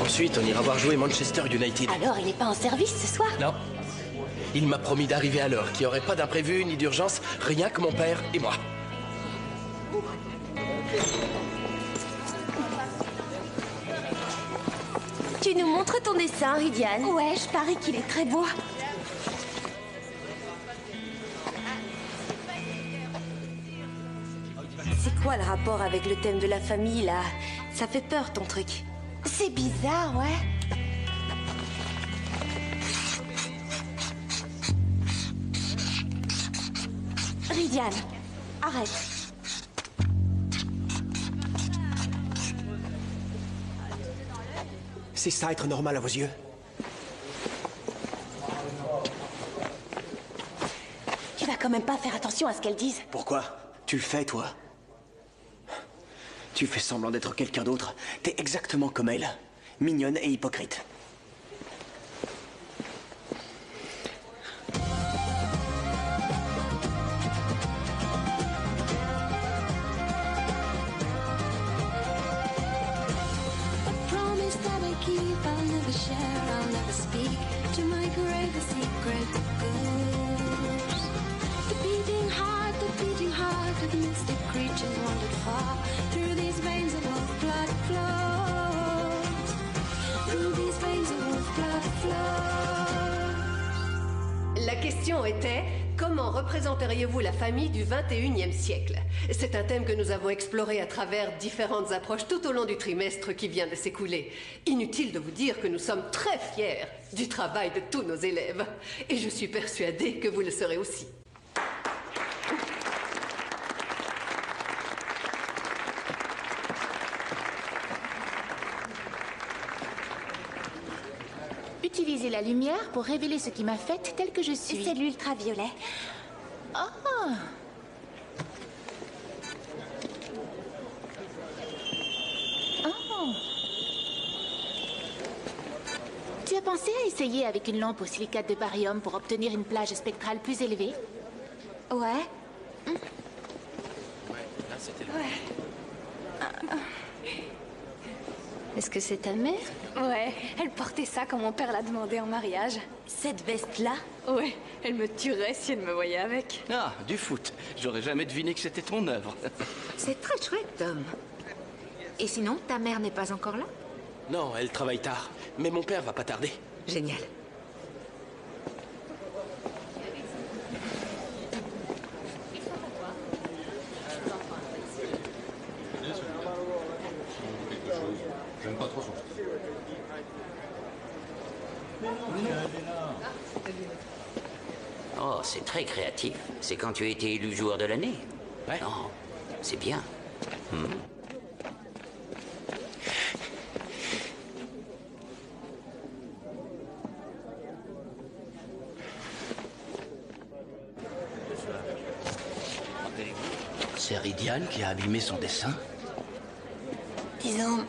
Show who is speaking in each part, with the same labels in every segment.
Speaker 1: Ensuite, on ira voir jouer Manchester United.
Speaker 2: Alors, il n'est pas en service ce soir?
Speaker 1: Non. Il m'a promis d'arriver à l'heure, qu'il n'y aurait pas d'imprévu ni d'urgence, rien que mon père et moi.
Speaker 2: Tu nous montres ton dessin, Rydian? Ouais, je parie qu'il est très beau. C'est quoi le rapport avec le thème de la famille, là? Ça fait peur, ton truc. C'est bizarre, ouais. Rydian, arrête.
Speaker 3: C'est ça être normal à vos yeux?
Speaker 2: Tu vas quand même pas faire attention à ce qu'elles disent.
Speaker 3: Pourquoi? Tu le fais, toi? Tu fais semblant d'être quelqu'un d'autre. T'es exactement comme elle. Mignonne et hypocrite.
Speaker 4: La question était, comment représenteriez-vous la famille du 21e siècle? C'est un thème que nous avons exploré à travers différentes approches tout au long du trimestre qui vient de s'écouler. Inutile de vous dire que nous sommes très fiers du travail de tous nos élèves. Et je suis persuadée que vous le serez aussi.
Speaker 5: Utiliser la lumière pour révéler ce qui m'a faite telle que je suis.
Speaker 2: C'est l'ultraviolet.
Speaker 5: Ah. Oh. Tu as pensé à essayer avec une lampe au silicate de barium pour obtenir une plage spectrale plus élevée?
Speaker 2: Ouais.
Speaker 1: Ouais, là, c'était le...
Speaker 2: Est-ce que c'est ta mère?
Speaker 6: Ouais, elle portait ça quand mon père l'a demandé en mariage.
Speaker 2: Cette veste-là?
Speaker 6: Ouais, elle me tuerait si elle me voyait avec.
Speaker 1: Ah, du foot. J'aurais jamais deviné que c'était ton œuvre.
Speaker 7: C'est très chouette, Tom. Et sinon, ta mère n'est pas encore là?
Speaker 1: Non, elle travaille tard. Mais mon père va pas tarder.
Speaker 7: Génial.
Speaker 8: J'aime pas trop son style.
Speaker 9: Oh, c'est très créatif. C'est quand tu as été élu joueur de l'année.
Speaker 1: Ouais.
Speaker 9: Non, c'est bien. C'est Rydian qui a abîmé son dessin.
Speaker 2: Disons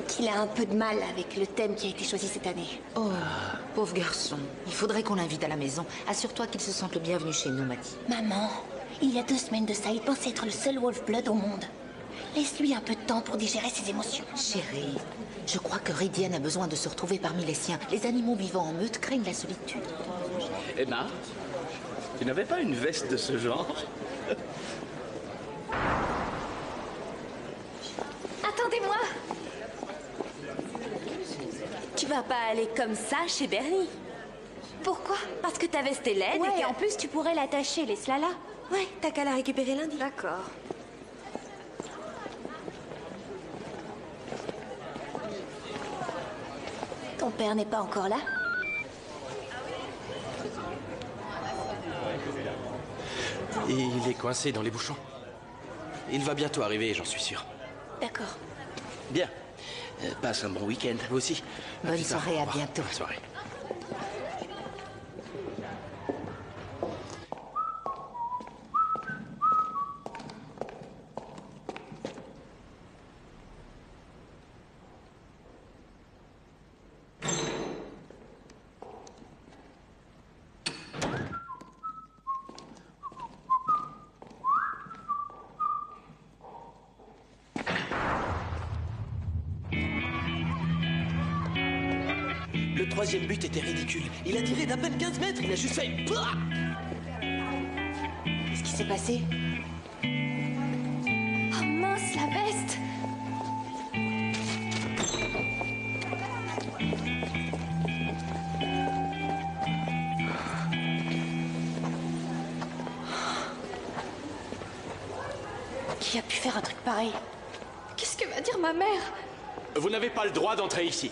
Speaker 2: qu'il a un peu de mal avec le thème qui a été choisi cette année.
Speaker 7: Oh, pauvre garçon. Il faudrait qu'on l'invite à la maison. Assure-toi qu'il se sente le bienvenu chez nous, Matty.
Speaker 2: Maman, il y a 2 semaines de ça, il pensait être le seul Wolf-Blood au monde. Laisse-lui un peu de temps pour digérer ses émotions.
Speaker 7: Chérie, je crois que Rydian a besoin de se retrouver parmi les siens. Les animaux vivant en meute craignent la solitude.
Speaker 1: Emma, tu n'avais pas une veste de ce genre?
Speaker 6: Attendez-moi!
Speaker 2: Tu vas pas aller comme ça chez Bernie. Pourquoi? Parce que ta veste est laide et qu'en plus tu pourrais l'attacher, laisse-la là. Ouais, t'as qu'à la récupérer lundi.
Speaker 6: D'accord.
Speaker 2: Ton père n'est pas encore là?
Speaker 1: Il est coincé dans les bouchons. Il va bientôt arriver, j'en suis sûr.
Speaker 2: D'accord.
Speaker 1: Bien. Passe un bon week-end, vous aussi.
Speaker 7: Bonne soirée, à bientôt.
Speaker 1: Bonne soirée. troisième but était ridicule. Il a tiré d'à peine 15 mètres, il a juste fait...
Speaker 5: Qu'est-ce qui s'est passé?
Speaker 6: Oh mince, la veste!
Speaker 5: Qui a pu faire un truc pareil?
Speaker 6: Qu'est-ce que va dire ma mère?
Speaker 1: Vous n'avez pas le droit d'entrer ici.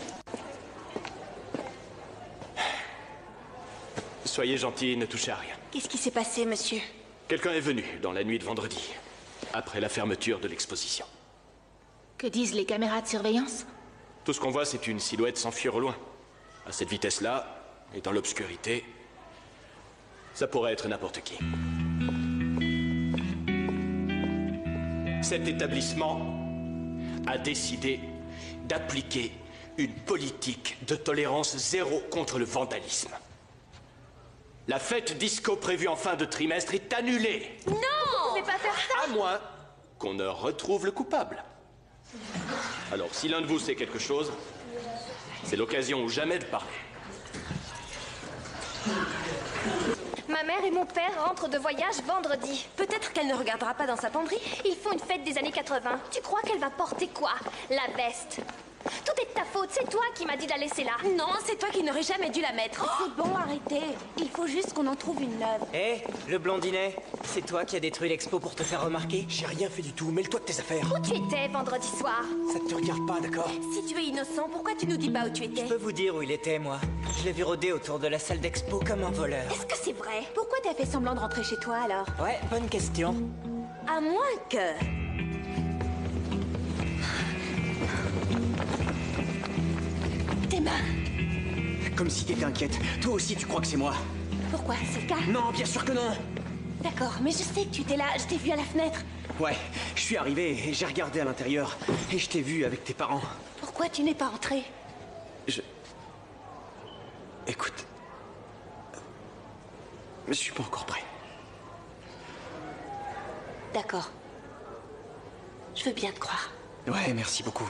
Speaker 1: Soyez gentil, ne touchez à rien.
Speaker 5: Qu'est-ce qui s'est passé, monsieur?
Speaker 1: Quelqu'un est venu dans la nuit de vendredi, après la fermeture de l'exposition.
Speaker 5: Que disent les caméras de surveillance?
Speaker 1: Tout ce qu'on voit, c'est une silhouette s'enfuir au loin. À cette vitesse-là, et dans l'obscurité, ça pourrait être n'importe qui. Cet établissement a décidé d'appliquer une politique de tolérance zéro contre le vandalisme. La fête disco prévue en fin de trimestre est annulée.
Speaker 6: Non! Vous pouvez pas faire ça!
Speaker 1: À moins qu'on ne retrouve le coupable. Alors, si l'un de vous sait quelque chose, c'est l'occasion ou jamais de parler.
Speaker 6: Ma mère et mon père rentrent de voyage vendredi.
Speaker 2: Peut-être qu'elle ne regardera pas dans sa penderie.
Speaker 6: Ils font une fête des années 80. Tu crois qu'elle va porter quoi? La veste. Tout est de ta faute, c'est toi qui m'as dit de la laisser là.
Speaker 2: Non, c'est toi qui n'aurais jamais dû la mettre. C'est bon, arrêtez. Il faut juste qu'on en trouve une neuve.
Speaker 10: Hé, le blondinet, c'est toi qui as détruit l'expo pour te faire remarquer?
Speaker 1: J'ai rien fait du tout, mêle-toi de tes affaires.
Speaker 6: Où tu étais vendredi soir?
Speaker 1: Ça ne te regarde pas, d'accord?
Speaker 2: Si tu es innocent, pourquoi tu nous dis pas où tu étais?
Speaker 10: Je peux vous dire où il était, moi. Je l'ai vu rôder autour de la salle d'expo comme un voleur.
Speaker 6: Est-ce que c'est vrai?
Speaker 2: Pourquoi t'as fait semblant de rentrer chez toi, alors?
Speaker 10: Ouais, bonne question.
Speaker 2: À moins que... Tes mains.
Speaker 3: Comme si t'étais inquiète. Toi aussi, tu crois que c'est moi?
Speaker 2: Pourquoi? C'est le cas?
Speaker 3: Non, bien sûr que non.
Speaker 2: D'accord, mais je sais que tu étais là. Je t'ai vu à la fenêtre.
Speaker 3: Ouais, je suis arrivé et j'ai regardé à l'intérieur. Et je t'ai vu avec tes parents.
Speaker 2: Pourquoi tu n'es pas entré?
Speaker 3: Écoute... Je suis pas encore prêt.
Speaker 2: D'accord. Je veux bien te croire.
Speaker 3: Ouais, merci beaucoup.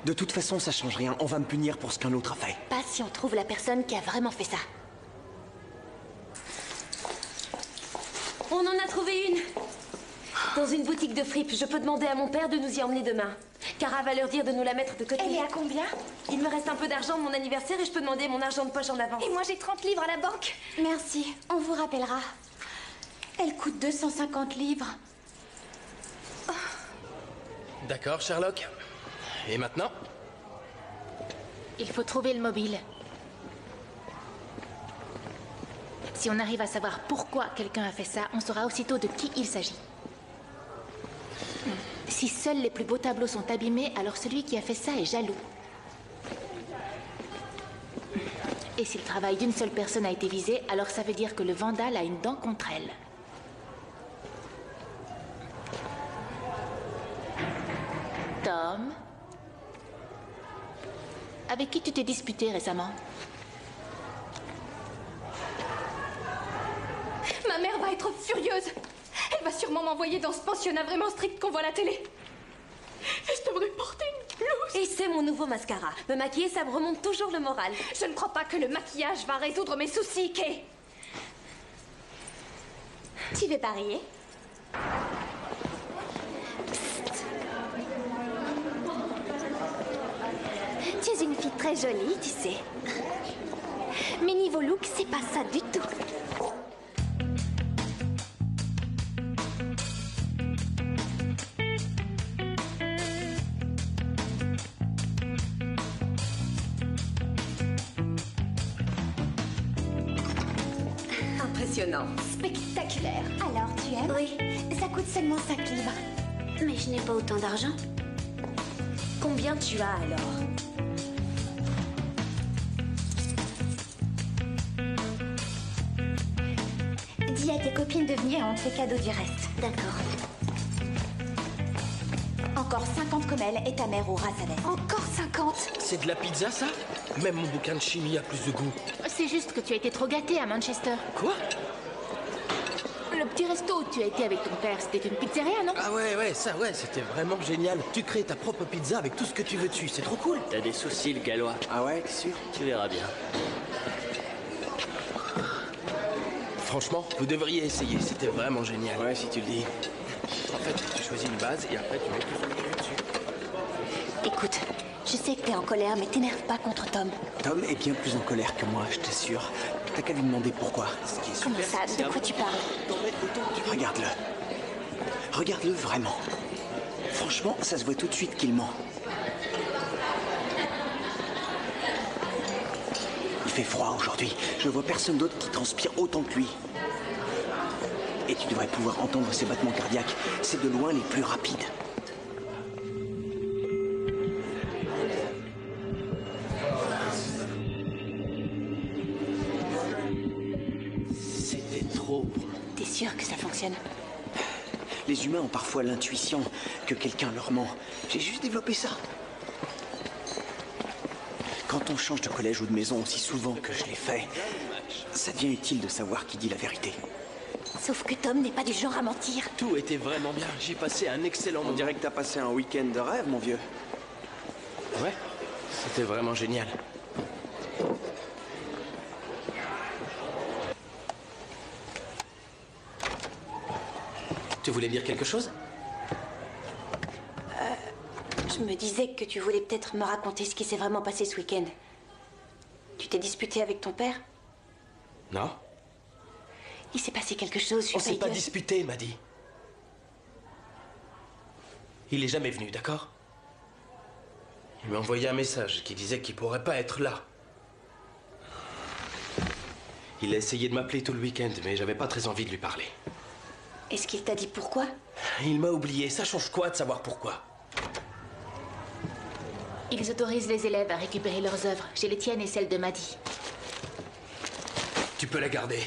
Speaker 3: De toute façon, ça change rien. On va me punir pour ce qu'un autre a fait.
Speaker 2: Pas si on trouve la personne qui a vraiment fait ça. On en a trouvé une. Dans une boutique de fripes. Je peux demander à mon père de nous y emmener demain. Cara va leur dire de nous la mettre de côté.
Speaker 6: Elle est à combien?
Speaker 2: Il me reste un peu d'argent de mon anniversaire et je peux demander mon argent de poche en avance.
Speaker 6: Et moi j'ai 30 livres à la banque.
Speaker 5: Merci, on vous rappellera. Elle coûte 250 livres.
Speaker 1: D'accord, Sherlock. Et maintenant?
Speaker 5: Il faut trouver le mobile. Si on arrive à savoir pourquoi quelqu'un a fait ça, on saura aussitôt de qui il s'agit. Si seuls les plus beaux tableaux sont abîmés, alors celui qui a fait ça est jaloux. Et si le travail d'une seule personne a été visé, alors ça veut dire que le vandale a une dent contre elle. Tom? Avec qui tu t'es disputé récemment?
Speaker 6: Ma mère va être furieuse. Elle va sûrement m'envoyer dans ce pensionnat vraiment strict qu'on voit à la télé. Et je devrais porter une blouse.
Speaker 2: Et c'est mon nouveau mascara. Me maquiller, ça me remonte toujours le moral.
Speaker 6: Je ne crois pas que le maquillage va résoudre mes soucis, Kay.
Speaker 2: Tu veux parier?
Speaker 6: Tu es une fille très jolie, tu sais. Mais niveau look, c'est pas ça du tout.
Speaker 2: Impressionnant.
Speaker 6: Spectaculaire.
Speaker 2: Alors, tu aimes?
Speaker 6: Oui, ça coûte seulement 5 livres.
Speaker 2: Mais je n'ai pas autant d'argent. Combien tu as alors?
Speaker 6: Dis à tes copines de venir et on te fait cadeau du reste.
Speaker 2: D'accord.
Speaker 5: Encore 50 comme elle et ta mère aura sa veste.
Speaker 6: Encore 50?
Speaker 1: C'est de la pizza, ça? Même mon bouquin de chimie a plus de goût.
Speaker 5: C'est juste que tu as été trop gâté à Manchester.
Speaker 1: Quoi?
Speaker 5: Le petit resto où tu as été avec ton père, c'était une pizzeria, non?
Speaker 11: Ah ouais, c'était vraiment génial. Tu crées ta propre pizza avec tout ce que tu veux dessus, c'est trop cool.
Speaker 3: T'as des soucis, le gallois. Ah ouais, t'es sûr? Tu verras bien.
Speaker 11: Franchement, vous devriez essayer, c'était vraiment génial.
Speaker 3: Ouais, si tu le dis.
Speaker 11: En fait, tu choisis une base et après tu mets tout ce que tu veux dessus.
Speaker 2: Écoute, je sais que t'es en colère, mais t'énerve pas contre Tom.
Speaker 3: Tom est bien plus en colère que moi, je t'assure. T'as qu'à lui demander pourquoi.
Speaker 2: Comment ça? De quoi tu parles?
Speaker 3: Regarde-le. Regarde-le vraiment. Franchement, ça se voit tout de suite qu'il ment. Il fait froid aujourd'hui. Je vois personne d'autre qui transpire autant que lui. Et tu devrais pouvoir entendre ses battements cardiaques. C'est de loin les plus rapides.
Speaker 11: C'était trop.
Speaker 2: T'es sûr que ça fonctionne?
Speaker 3: Les humains ont parfois l'intuition que quelqu'un leur ment. J'ai juste développé ça. Quand on change de collège ou de maison aussi souvent que je l'ai fait, ça devient utile de savoir qui dit la vérité.
Speaker 2: Sauf que Tom n'est pas du genre à mentir.
Speaker 11: Tout était vraiment bien. J'ai passé un excellent moment.
Speaker 3: On dirait que t'as passé un week-end de rêve, mon vieux.
Speaker 11: Ouais, c'était vraiment génial. Tu voulais dire quelque chose?
Speaker 2: Je me disais que tu voulais peut-être me raconter ce qui s'est vraiment passé ce week-end. Tu t'es disputé avec ton père?
Speaker 11: Non.
Speaker 2: Il s'est passé quelque chose, je suis
Speaker 11: On s'est pas
Speaker 2: idiote.
Speaker 11: disputé, il m'a dit. Il est jamais venu, d'accord? Il m'a envoyé un message qui disait qu'il pourrait pas être là. Il a essayé de m'appeler tout le week-end, mais j'avais pas très envie de lui parler.
Speaker 2: Est-ce qu'il t'a dit pourquoi?
Speaker 11: Il m'a oublié. Ça change quoi de savoir pourquoi?
Speaker 5: Ils autorisent les élèves à récupérer leurs œuvres. J'ai les tiennes et celles de Maddy.
Speaker 11: Tu peux la garder.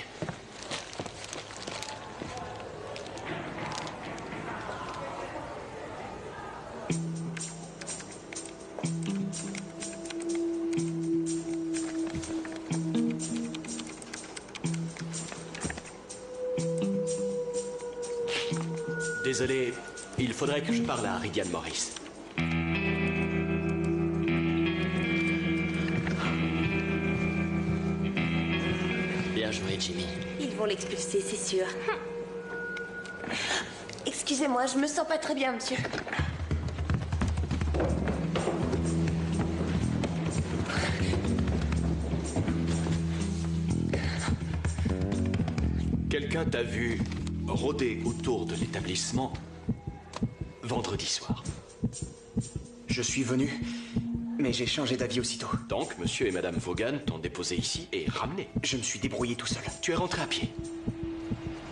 Speaker 1: Désolé, il faudrait que je parle à Ridian Morris.
Speaker 9: Bien joué, Jimmy.
Speaker 2: Ils vont l'expulser, c'est sûr. Excusez-moi, je me sens pas très bien, monsieur.
Speaker 1: Quelqu'un t'a vu rôder autour de l'établissement vendredi soir.
Speaker 3: Je suis venu, mais j'ai changé d'avis aussitôt.
Speaker 1: Donc, monsieur et madame Vaughan t'ont déposé ici et ramené.
Speaker 3: Je me suis débrouillé tout seul.
Speaker 1: Tu es rentré à pied.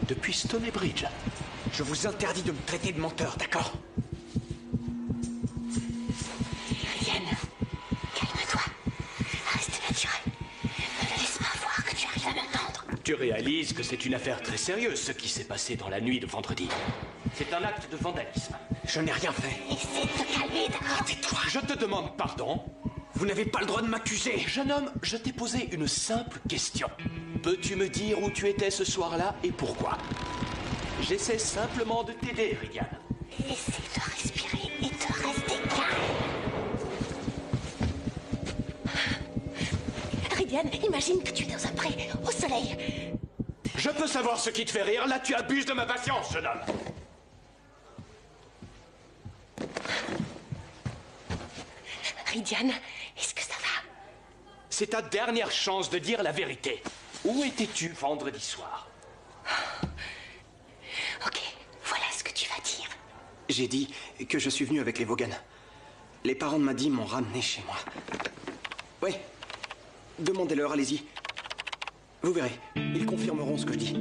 Speaker 1: Depuis Stoney Bridge.
Speaker 3: Je vous interdis de me traiter de menteur, d'accord?
Speaker 2: Ridian, calme-toi. Reste naturel. Ne laisse pas voir que tu arrives à m'entendre.
Speaker 1: Tu réalises que c'est une affaire très sérieuse, ce qui s'est passé dans la nuit de vendredi. C'est un acte de vandalisme.
Speaker 3: Je n'ai rien fait.
Speaker 2: Essaie de te calmer, d'accord?
Speaker 3: Tais-toi.
Speaker 1: Je te demande pardon.
Speaker 3: Vous n'avez pas le droit de m'accuser.
Speaker 1: Jeune homme, je t'ai posé une simple question. Peux-tu me dire où tu étais ce soir-là et pourquoi? J'essaie simplement de t'aider, Ridian.
Speaker 2: Essaie de respirer et de rester calme. Ridian, imagine que tu es dans un pré, au soleil.
Speaker 1: Je peux savoir ce qui te fait rire. Là, tu abuses de ma patience, jeune homme.
Speaker 2: Ridian, est-ce que ça va?
Speaker 1: C'est ta dernière chance de dire la vérité. Où étais-tu vendredi soir?
Speaker 2: Ok, voilà ce que tu vas dire.
Speaker 3: J'ai dit que je suis venu avec les Vaughan. Les parents de Maddy m'ont ramené chez moi. Oui, demandez-leur, allez-y. Vous verrez, ils confirmeront ce que je dis.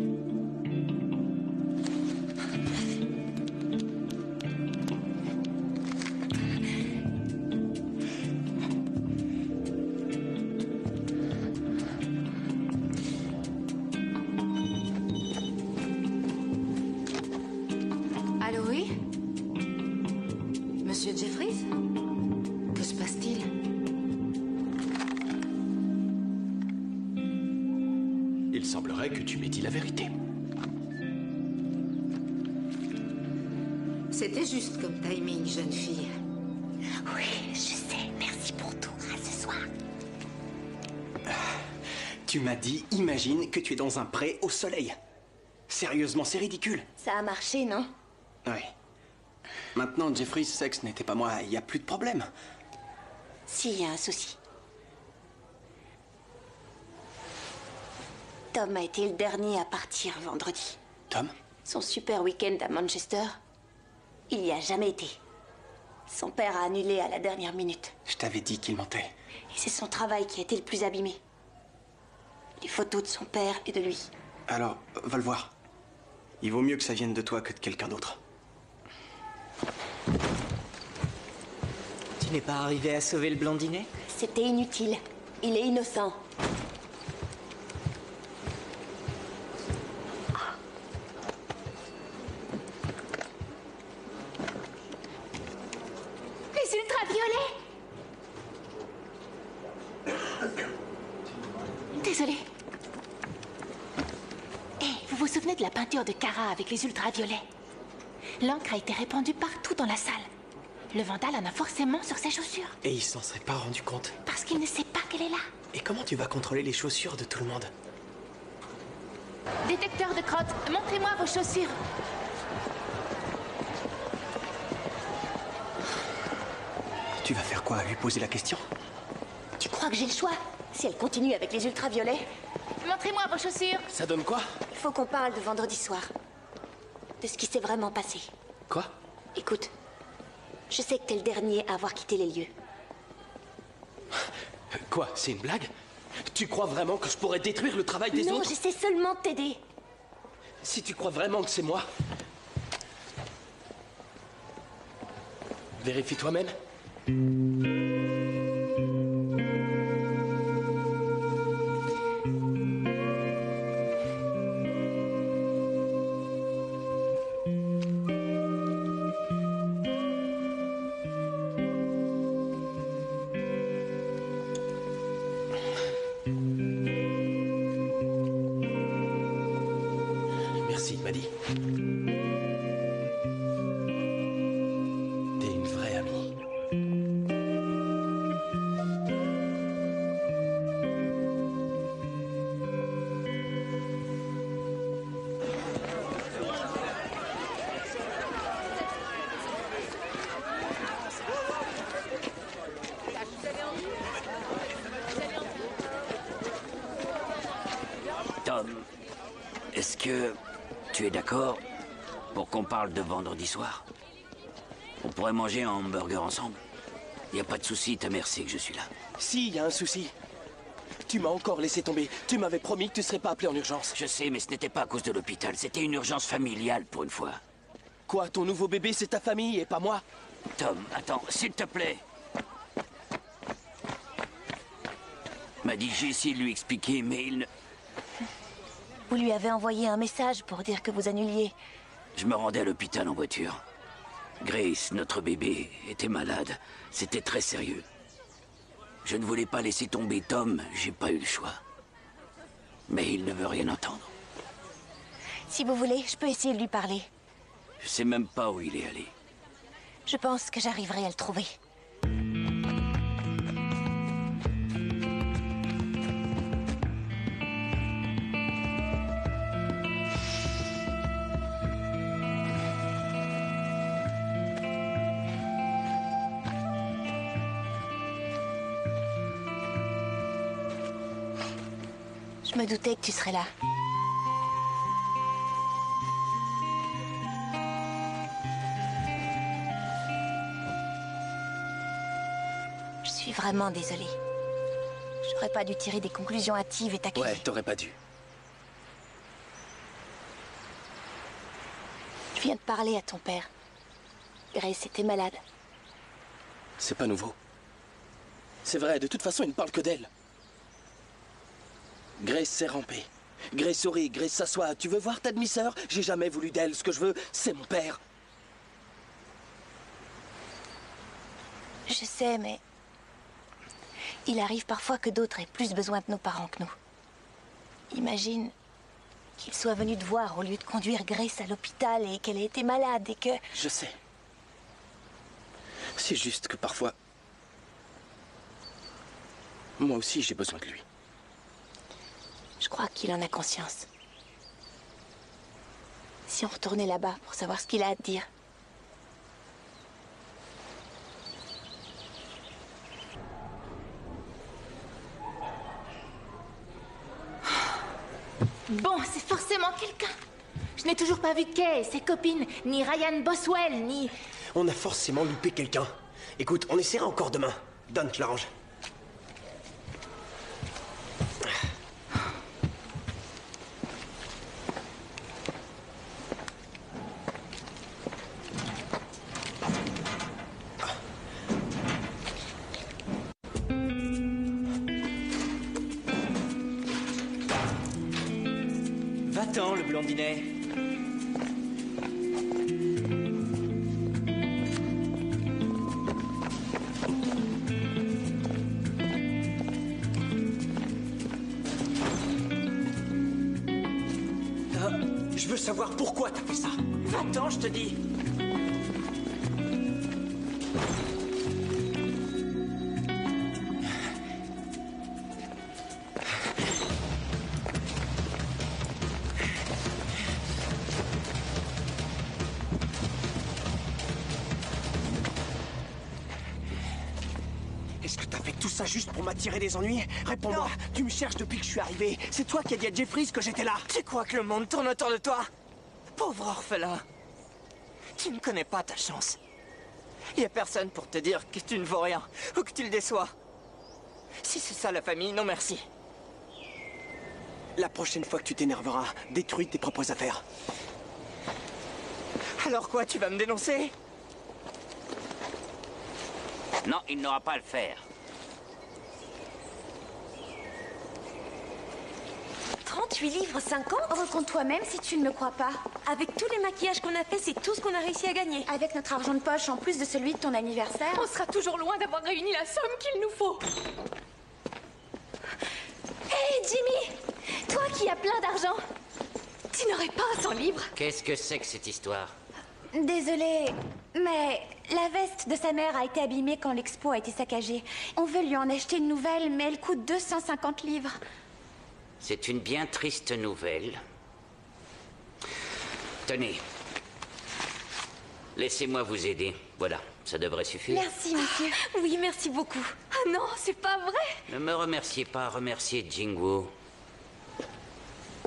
Speaker 12: Allô, oui? Monsieur Jeffries? Que se passe-t-il?
Speaker 1: Il semblerait que tu m'aies dit la vérité.
Speaker 12: C'était juste comme timing, jeune fille.
Speaker 7: Oui, je sais. Merci pour tout. À ce soir.
Speaker 3: Tu m'as dit, imagine que tu es dans un pré au soleil. Sérieusement, c'est ridicule.
Speaker 2: Ça a marché, non?
Speaker 3: Oui. Maintenant, Jeffrey, sexe n'était pas moi, il n'y a plus de problème.
Speaker 2: Si, il y a un souci. Tom a été le dernier à partir vendredi.
Speaker 3: Tom?
Speaker 2: Son super week-end à Manchester, il n'y a jamais été. Son père a annulé à la dernière minute.
Speaker 3: Je t'avais dit qu'il mentait.
Speaker 2: Et c'est son travail qui a été le plus abîmé. Les photos de son père et de lui.
Speaker 3: Alors, va le voir. Il vaut mieux que ça vienne de toi que de quelqu'un d'autre.
Speaker 10: Tu n'es pas arrivé à sauver le blondinet?
Speaker 2: C'était inutile. Il est innocent.
Speaker 5: Les ultraviolets! Désolée. Hé, vous vous souvenez de la peinture de Kara avec les ultraviolets? L'encre a été répandue partout dans la salle. Le vandale en a forcément sur ses chaussures.
Speaker 3: Et il s'en serait pas rendu compte.
Speaker 5: Parce qu'il ne sait pas qu'elle est là.
Speaker 3: Et comment tu vas contrôler les chaussures de tout le monde?
Speaker 5: Détecteur de crottes, montrez-moi vos chaussures.
Speaker 3: Tu vas faire quoi? Lui poser la question?
Speaker 2: Tu crois que j'ai le choix? Si elle continue avec les ultraviolets?
Speaker 5: Montrez-moi vos chaussures.
Speaker 11: Ça donne quoi?
Speaker 2: Il faut qu'on parle de vendredi soir. De ce qui s'est vraiment passé.
Speaker 11: Quoi?
Speaker 2: Écoute, je sais que t'es le dernier à avoir quitté les lieux.
Speaker 11: Quoi? C'est une blague? Tu crois vraiment que je pourrais détruire le travail des
Speaker 2: Non,
Speaker 11: autres?
Speaker 2: j'essaie seulement de t'aider.
Speaker 11: Si tu crois vraiment que c'est moi... Vérifie toi-même. Merci, Maddie. T'es une vraie amie.
Speaker 9: Tom, est-ce que tu es d'accord pour qu'on parle de vendredi soir? On pourrait manger un hamburger ensemble. Y a pas de souci, ta mère sait que je suis là.
Speaker 11: Si, y a un souci. Tu m'as encore laissé tomber. Tu m'avais promis que tu serais pas appelé en urgence.
Speaker 9: Je sais, mais ce n'était pas à cause de l'hôpital. C'était une urgence familiale pour une fois.
Speaker 11: Quoi, ton nouveau bébé, c'est ta famille et pas moi?
Speaker 9: Tom, attends, s'il te plaît. M'a dit, j'ai essayé de lui expliquer, mais il ne...
Speaker 2: Vous lui avez envoyé un message pour dire que vous annuliez.
Speaker 9: Je me rendais à l'hôpital en voiture. Grace, notre bébé, était malade. C'était très sérieux. Je ne voulais pas laisser tomber Tom, j'ai pas eu le choix. Mais il ne veut rien entendre.
Speaker 2: Si vous voulez, je peux essayer de lui parler.
Speaker 9: Je sais même pas où il est allé.
Speaker 2: Je pense que j'arriverai à le trouver. Je me doutais que tu serais là. Je suis vraiment désolée. J'aurais pas dû tirer des conclusions hâtives et t'accuser.
Speaker 11: Ouais, t'aurais pas dû.
Speaker 2: Je viens de parler à ton père. Grace était malade.
Speaker 11: C'est pas nouveau. C'est vrai, de toute façon, il ne parle que d'elle. Grace s'est rampée. Grace sourit, Grace s'assoit. Tu veux voir ta demi-sœur? J'ai jamais voulu d'elle. Ce que je veux, c'est mon père.
Speaker 2: Je sais, mais... il arrive parfois que d'autres aient plus besoin de nos parents que nous. Imagine qu'ils soient venus te voir au lieu de conduire Grace à l'hôpital et qu'elle ait été malade et que...
Speaker 11: Je sais.
Speaker 3: C'est juste que parfois... Moi aussi, j'ai besoin de lui.
Speaker 5: Je crois qu'il en a conscience. Si on retournait là-bas pour savoir ce qu'il a à te dire. Bon, c'est forcément quelqu'un. Je n'ai toujours pas vu Kay et ses copines, ni Ryan Boswell, ni...
Speaker 3: On a forcément loupé quelqu'un. Écoute, on essaiera encore demain. Donne, je l'arrange.
Speaker 10: Va-t'en, le blondinet.
Speaker 3: Je veux savoir pourquoi t'as fait ça.
Speaker 10: Va-t'en, je te dis.
Speaker 3: Est-ce que t'as fait tout ça juste pour m'attirer des ennuis? Réponds-moi, tu me cherches depuis que je suis arrivé. C'est toi qui as dit à Jeffries que j'étais là.
Speaker 10: Tu crois que le monde tourne autour de toi? Pauvre orphelin. Tu ne connais pas ta chance. Il n'y a personne pour te dire que tu ne vaux rien ou que tu le déçois. Si c'est ça la famille, non merci.
Speaker 3: La prochaine fois que tu t'énerveras, détruis tes propres affaires.
Speaker 10: Alors quoi, tu vas me dénoncer?
Speaker 9: Non, il n'aura pas à le faire.
Speaker 2: 38 livres 50?
Speaker 6: Recompte toi-même si tu ne me crois pas.
Speaker 2: Avec tous les maquillages qu'on a fait, c'est tout ce qu'on a réussi à gagner.
Speaker 6: Avec notre argent de poche, en plus de celui de ton anniversaire, on sera toujours loin d'avoir réuni la somme qu'il nous faut. Hé, Jimmy! Toi qui as plein d'argent, tu n'aurais pas 100 livres?
Speaker 9: Qu'est-ce que c'est que cette histoire?
Speaker 6: Désolée, mais la veste de sa mère a été abîmée quand l'expo a été saccagée. On veut lui en acheter une nouvelle, mais elle coûte 250 livres.
Speaker 9: C'est une bien triste nouvelle. Tenez. Laissez-moi vous aider. Voilà, ça devrait suffire.
Speaker 6: Merci, monsieur.
Speaker 2: Oui, merci beaucoup.
Speaker 6: Ah non, c'est pas vrai.
Speaker 9: Ne me remerciez pas, remerciez Jingwoo.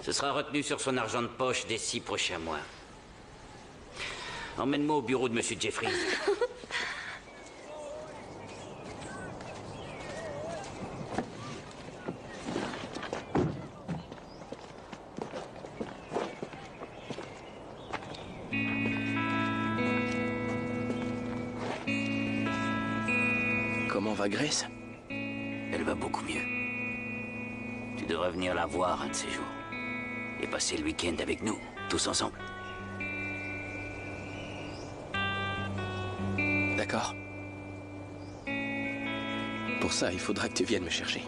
Speaker 9: Ce sera retenu sur son argent de poche des 6 prochains mois. Emmène-moi au bureau de Monsieur Jeffries.
Speaker 3: Comment va Grace?
Speaker 9: Elle va beaucoup mieux. Tu devrais venir la voir un de ces jours. Et passer le week-end avec nous, tous ensemble.
Speaker 3: D'accord. Pour ça, il faudra que tu viennes me chercher.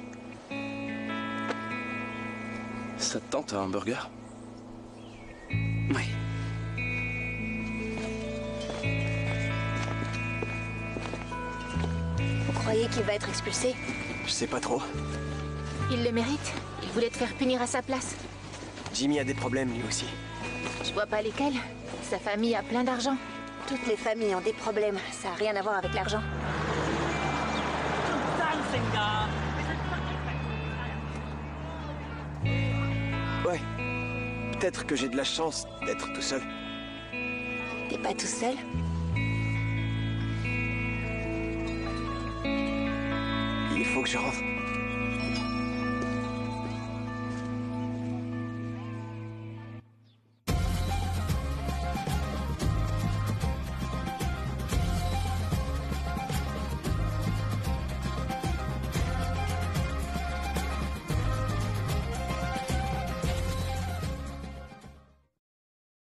Speaker 3: Ça te tente un hamburger?
Speaker 9: Oui.
Speaker 5: Vous croyez qu'il va être expulsé?
Speaker 3: Je sais pas trop.
Speaker 5: Il le mérite. Il voulait te faire punir à sa place.
Speaker 3: Jimmy a des problèmes, lui aussi.
Speaker 5: Je vois pas lesquels. Sa famille a plein d'argent.
Speaker 7: Toutes les familles ont des problèmes. Ça n'a rien à voir avec l'argent.
Speaker 3: Ouais. Peut-être que j'ai de la chance d'être tout seul.
Speaker 7: T'es pas tout seul?
Speaker 3: Il faut que je rentre.